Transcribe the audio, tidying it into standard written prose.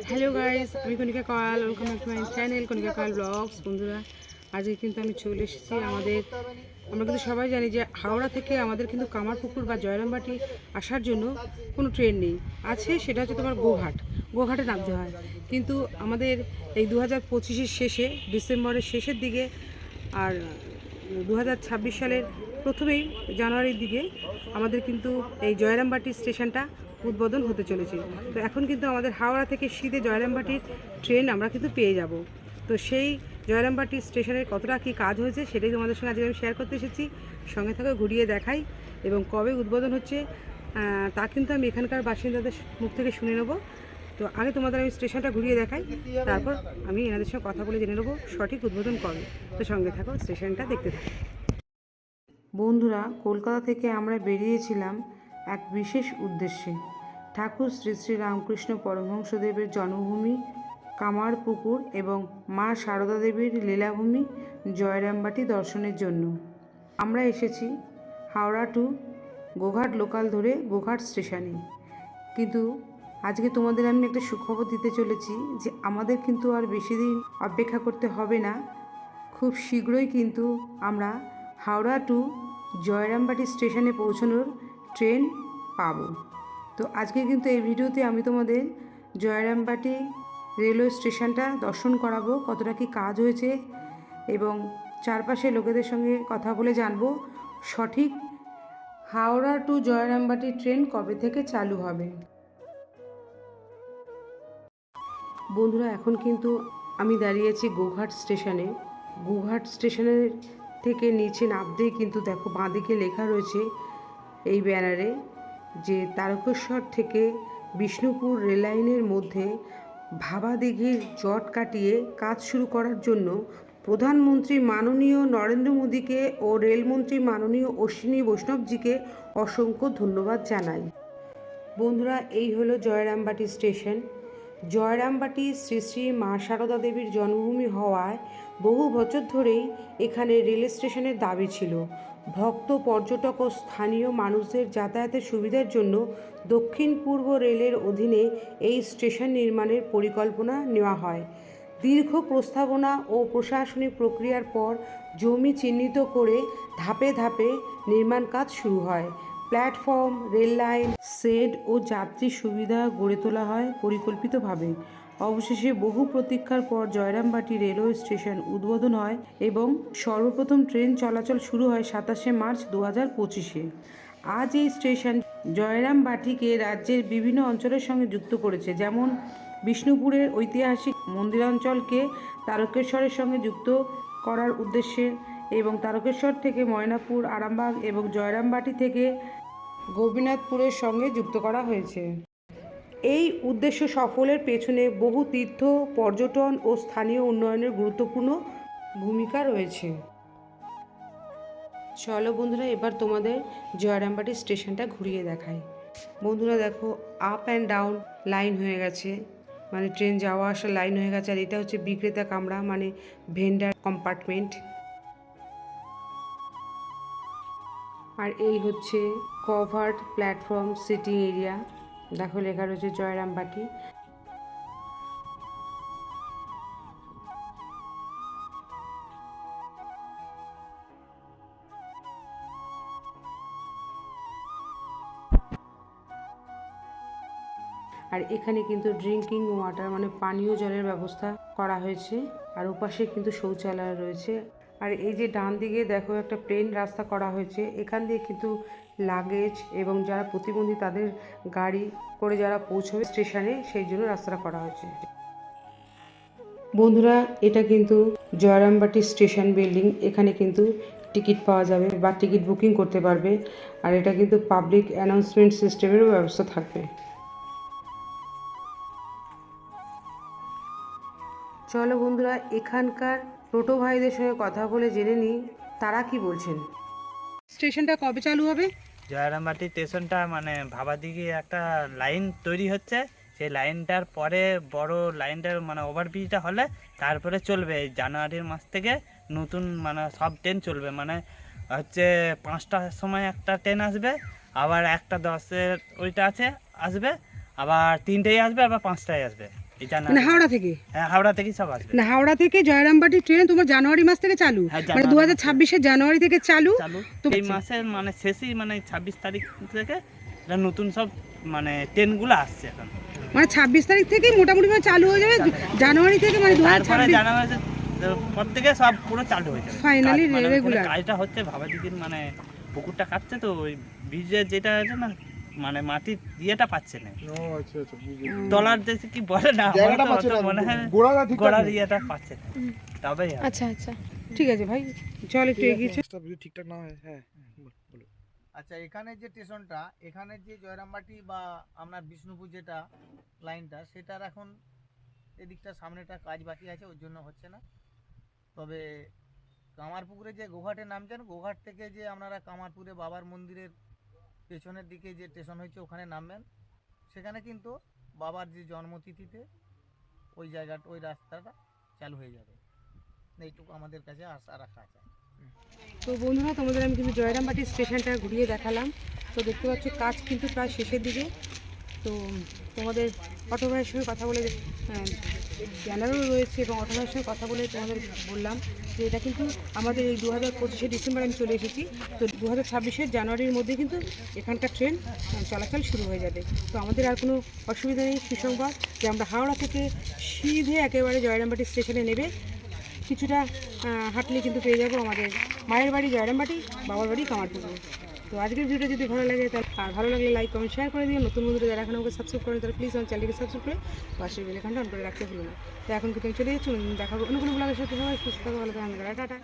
Hello guys, আমি Kanika Koyal. Welcome back to my channel Kanika Koyal vlogs. বন্ধুরা, আজকে কিন্তু আমি চলে এসেছি আমরা কিন্তু সবাই জানি যে হাওড়া থেকে আমাদের কিন্তু কামারপুকুর বা জয়রামবাটি আসার জন্য কোনো ট্রেন নেই। আছে সেটা হচ্ছে তোমার গোঘাটে নামতে হয়। কিন্তু আমাদের এই 2025-এর শেষে, ডিসেম্বরের শেষের দিকে আর 2026 সালের প্রথমেই জানুয়ারির দিকে আমাদের কিন্তু এই জয়রামবাটি স্টেশনটা উদ্বোধন হতে চলেছে। তো এখন কিন্তু আমাদের হাওড়া থেকে সিধে জয়রামবাটির ট্রেন আমরা কিন্তু পেয়ে যাব। তো সেই জয়রামবাটি স্টেশনের কতটা কী কাজ হয়েছে সেটাই তোমাদের সঙ্গে আজকে আমি শেয়ার করতে এসেছি। সঙ্গে থেকে ঘুরিয়ে দেখাই এবং কবে উদ্বোধন হচ্ছে তা কিন্তু আমি এখানকার বাসিন্দাদের মুখ থেকে শুনে নেব। তো আগে তোমাদের আমি স্টেশনটা ঘুরিয়ে দেখাই, তারপর আমি এনাদের সঙ্গে কথা বলে জেনে নেবো সঠিক উদ্বোধন কবে। তো সঙ্গে থাকো, স্টেশনটা দেখতে থাকো। বন্ধুরা, কলকাতা থেকে আমরা বেরিয়েছিলাম এক বিশেষ উদ্দেশ্যে। ঠাকুর শ্রী শ্রী রামকৃষ্ণ পরমহংসদেবের জন্মভূমি কামারপুকুর এবং মা সারদা দেবীর লীলাভূমি জয়রামবাটি দর্শনের জন্য। আমরা এসেছি হাওড়া টু গোঘাট লোকাল ধরে গোঘাট স্টেশনে। কিন্তু আজকে তোমাদের আমি একটা সুখবর দিতে চলেছি যে আমাদের কিন্তু আর বেশি দিন অপেক্ষা করতে হবে না। খুব শীঘ্রই কিন্তু আমরা হাওড়া টু জয়রামবাটি স্টেশনে পৌঁছানোর ট্রেন পাব। তো আজকে কিন্তু এই ভিডিওতে আমি তোমাদের জয়রামবাটি রেলওয়ে স্টেশনটা দর্শন করাবো, কতটা কি কাজ হয়েছে এবং চারপাশে লোকেদের সঙ্গে কথা বলে জানবো সঠিক হাওড়া টু জয়রামবাটি ট্রেন কবে থেকে চালু হবে। বন্ধুরা, এখন কিন্তু আমি দাঁড়িয়েছি গোঘাট স্টেশনে। গোঘাট স্টেশনের থেকে নিচে নামতেই কিন্তু দেখো বাঁদিকে লেখা রয়েছে এই ব্যানারে যে তারকেশ্বর থেকে বিষ্ণুপুর রেললাইনের মধ্যে ভাবাদিঘির জট কাটিয়ে কাজ শুরু করার জন্য প্রধানমন্ত্রী মাননীয় নরেন্দ্র মোদীকে ও রেলমন্ত্রী মাননীয় অশ্বিনী বৈষ্ণবজিকে অসংখ্য ধন্যবাদ জানাই। বন্ধুরা, এই হলো জয়রামবাটি স্টেশন। জয়রামবাটি শ্রী শ্রী মা সারদা দেবীর জন্মভূমি হওয়ায় বহু বছর ধরেই এখানে রেল স্টেশনের দাবি ছিল। ভক্ত, পর্যটক ও স্থানীয় মানুষদের যাতায়াতের সুবিধার জন্য দক্ষিণ পূর্ব রেলের অধীনে এই স্টেশন নির্মাণের পরিকল্পনা নেওয়া হয়। দীর্ঘ প্রস্তাবনা ও প্রশাসনিক প্রক্রিয়ার পর জমি চিহ্নিত করে ধাপে ধাপে নির্মাণ কাজ শুরু হয়। প্ল্যাটফর্ম, রেল লাইন, শেড ও যাত্রী সুবিধা গড়ে তোলা হয় পরিকল্পিতভাবে। অবশেষে বহু প্রতীক্ষার পর জয়রামবাটি রেলওয়ে স্টেশন উদ্বোধন হয় এবং সর্বপ্রথম ট্রেন চলাচল শুরু হয় 27শে মার্চ 2025-এ। আজ এই স্টেশন জয়রামবাটিকে রাজ্যের বিভিন্ন অঞ্চলের সঙ্গে যুক্ত করেছে, যেমন বিষ্ণুপুরের ঐতিহাসিক মন্দিরাঞ্চলকে তারকেশ্বরের সঙ্গে যুক্ত করার উদ্দেশ্যে এবং তারকেশ্বর থেকে ময়নাপুর, আরামবাগ এবং জয়রামবাটি থেকে গোপীনাথপুরের সঙ্গে যুক্ত করা হয়েছে। এই উদ্দেশ্য সফলের পেছনে বহু তীর্থ, পর্যটন ও স্থানীয় উন্নয়নের গুরুত্বপূর্ণ ভূমিকা রয়েছে। চলো বন্ধুরা, এবার তোমাদের জয়রামবাটি স্টেশনটা ঘুরিয়ে দেখাই। বন্ধুরা দেখো, আপ অ্যান্ড ডাউন লাইন হয়ে গেছে, মানে ট্রেন যাওয়া আসার লাইন হয়ে গেছে। আর এটা হচ্ছে বিক্রেতা কামরা, মানে ভেন্ডার কম্পার্টমেন্ট। আর এই হচ্ছে কভার্ড প্ল্যাটফর্ম সিটিং এরিয়া। দেখো লেখা রয়েছে জয়রামবাটি। আর এখানে কিন্তু ড্রিঙ্কিং ওয়াটার, মানে পানীয় জলের ব্যবস্থা করা হয়েছে। আর ওপাশে কিন্তু শৌচালয় রয়েছে। আর এই যে ডান দিকে দেখো একটা প্লেন রাস্তা করা হয়েছে, এখান দিয়ে কিন্তু লাগেজ এবং যারা প্রতিবন্ধী তাদের গাড়ি করে যারা পৌঁছবে স্টেশনে, সেই জন্য রাস্তাটা করা হয়েছে। বন্ধুরা, এটা কিন্তু জয়রামবাটি স্টেশন বিল্ডিং। এখানে কিন্তু টিকিট পাওয়া যাবে বা টিকিট বুকিং করতে পারবে। আর এটা কিন্তু পাবলিক অ্যানাউন্সমেন্ট সিস্টেমেরও ব্যবস্থা থাকবে। চলো বন্ধুরা, এখানকার টোটো ভাইদের সঙ্গে কথা বলে জেনে নিই তারা কি বলছেন। স্টেশনটা কবে চালু হবে? জয়রামবাটি স্টেশনটা মানে ভাবাদিঘি একটা লাইন তৈরি হচ্ছে, সেই লাইনটার পরে বড় লাইনটার মানে ওভারব্রিজটা হলে তারপরে চলবে। এই জানুয়ারির মাস থেকে নতুন মানে সব ট্রেন চলবে। মানে হচ্ছে 5টার সময় একটা ট্রেন আসবে, আবার 1:10 ওইটা আসবে, আবার 3টায় আসবে, আবার 5টায় আসবে। এই মানে জানুয়ারি। হাওড়া থেকে? হ্যাঁ, হাওড়া থেকেই সব আসবে। না, হাওড়া থেকে জয়রামবাটি ট্রেন তোমার জানুয়ারি মাস থেকে চালু, হ্যাঁ, মানে জানুয়ারি 2026-এর জানুয়ারি থেকে চালু। চালু তো এই মাসের মানে শেষেই মানে 26 তারিখ থেকে এটা নতুন সব মানে ট্রেনগুলো আসছে এখন। মানে 26 তারিখ থেকেই মোটামুটি মানে চালু হয়ে যাবে জানুয়ারি থেকে, মানে তারপরে 2026 জানুয়ারি পর থেকে সব পুরো চালু হয়ে যাবে। Finally কাজ মানে ওখানে regular। কাজটা হচ্ছে ভাবাদিঘির মানে পুকুরটা কাটছে তো ওই বীজের যেটা আছে না মানে মাটির ইয়েটা পাচ্ছে না, ও আচ্ছা আচ্ছা বুঝেছি। তলার দেশে কি বলে না আমার জায়গাটা তো পাচ্ছে অত না, মনে হয় গোড়াটা ঠিকঠাক গোড়ার নেই। ইয়েটা পাচ্ছে না, তবেই হবে। আচ্ছা আচ্ছা। ঠিক আছে ভাই, চল একটু এগিয়ে চল। রাস্তা যদি ঠিকঠাক না হয়, হ্যাঁ বলো। আচ্ছা, এখানে যে স্টেশনটা, এখানে যে জয়রামবাটি বা আপনার বিষ্ণুপুর যেটা লাইনটা, সেটার এখন এদিকটা সামনেটা কাজ বাকি আছে, ওর জন্য হচ্ছে না। তবে কামারপুকুরে যে গোঘাটে নামছেন, গোঘাট থেকে যে আপনারা কামারপুরে বাবার মন্দিরের পেছনের দিকে যে স্টেশন হয়েছে ওখানে নামবেন, সেখানে কিন্তু বাবার যে জন্মতিথিতে ওই জায়গাটা, ওই রাস্তাটা চালু হয়ে যাবে। এইটুকু আমাদের কাছে আশা রাখা আছে। তো বন্ধুরা, তোমাদের আমি কিন্তু জয়রামবাটি স্টেশনটা ঘুরিয়ে দেখালাম। তো দেখতে পাচ্ছ কাজ কিন্তু প্রায় শেষের দিকে। তো তোমাদের অটো ভাইয়ের সঙ্গে কথা বলে ব্যানারও রয়েছে, এবং অটো ভাইয়ের সঙ্গে কথা বলে তোমাদের বললাম যে এটা কিন্তু আমাদের এই 2025 ডিসেম্বর আমি চলে এসেছি। তো 2026 জানুয়ারির মধ্যে কিন্তু এখানকার ট্রেন চলাচল শুরু হয়ে যাবে। তো আমাদের আর কোনো অসুবিধা নেই, সুসংবাদ যে আমরা হাওড়া থেকে সিধে একেবারে জয়রামবাটি স্টেশনে নেবে কিছুটা হাঁটলে কিন্তু পেয়ে যাবো আমাদের মায়ের বাড়ি জয়রামবাটি, বাবার বাড়ি কামারপুকুর। তো আজকের ভিডিওটা যদি ভালো লাগে তাহলে, আর ভালো লাগলে লাইক কমেন্ট শেয়ার করে দিও। নতুন বন্ধুরা যারা এখন আমাকে সাবস্ক্রাইব করেন তারা প্লিজ আমার চ্যানেলকে সাবস্ক্রাইব করে পাশের বেল আইকনটা অন করে রাখতে ভুলো না। তো এখন কিন্তু আমি চলে যাচ্ছি, দেখা অন্য কোনো ব্লগের সাথে। সবাই সুস্থ থাকো, ভালো থাকো, টাটা।